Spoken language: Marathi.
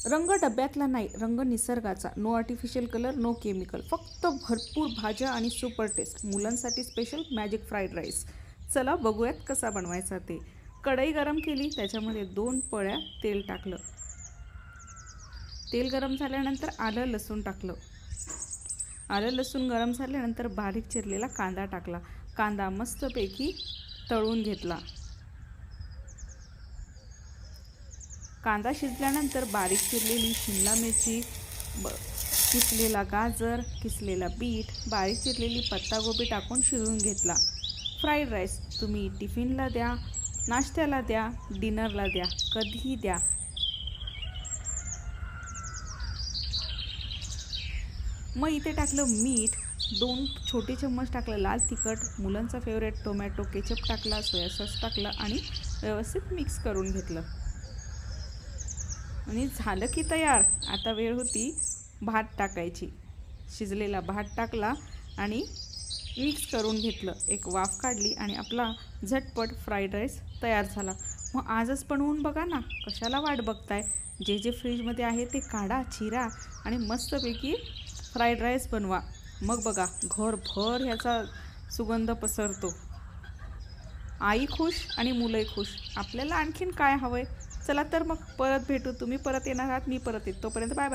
रंग डब्यातला नाही, रंग निसर्गाचा. No artificial colour, no chemical. फक्त भरपूर भाज्या आणि सुपर टेस्ट. मुलांसाठी स्पेशल मॅजिक फ्राईड राईस. चला बघूयात कसा बनवायचा ते. कढई गरम केली, त्याच्यामध्ये 2 पळ्या तेल टाकलं. तेल गरम झाल्यानंतर आलं लसूण टाकलं. आलं लसूण गरम झाल्यानंतर बारीक चिरलेला कांदा टाकला. कांदा मस्तपैकी तळून घेतला. कांदा शिजल्यानंतर बारीक चिरलेली शिमला मिरची, किसलेला गाजर, किसलेला बीट, बारीक चिरलेली पत्तागोबी टाकून शिजवून घेतला. फ्राईड राईस तुम्ही टिफिनला द्या, नाश्त्याला द्या, डिनरला द्या, कधीही द्या. मग इथे टाकलं मीठ, 2 छोटे चम्मच टाकलं लाल तिखट, मुलांचा फेवरेट टोमॅटो केचप टाकला, सोया सॉस टाकला आणि व्यवस्थित मिक्स करून घेतलं. आणि झालं की तयार. आता वेळ होती भात टाकायची. शिजलेला भात टाकला आणि मिक्स करून घेतलं. एक वाफ काढली आणि आपला झटपट फ्राईड राईस तयार झाला. मग आजच बनवून बघा ना, कशाला वाट बघताय? जे जे फ्रीजमध्ये आहे ते काढा, चिरा आणि मस्तपैकी फ्राईड राईस बनवा. मग बघा घरभर ह्याचा सुगंध पसरतो. आई खुश आणि मुलंही खुश. आपल्याला आणखीन काय हवंय? चला तर मग परत भेटू. तुम्ही परत येणार आहात, मी परत येतो. तोपर्यंत बाय बाय.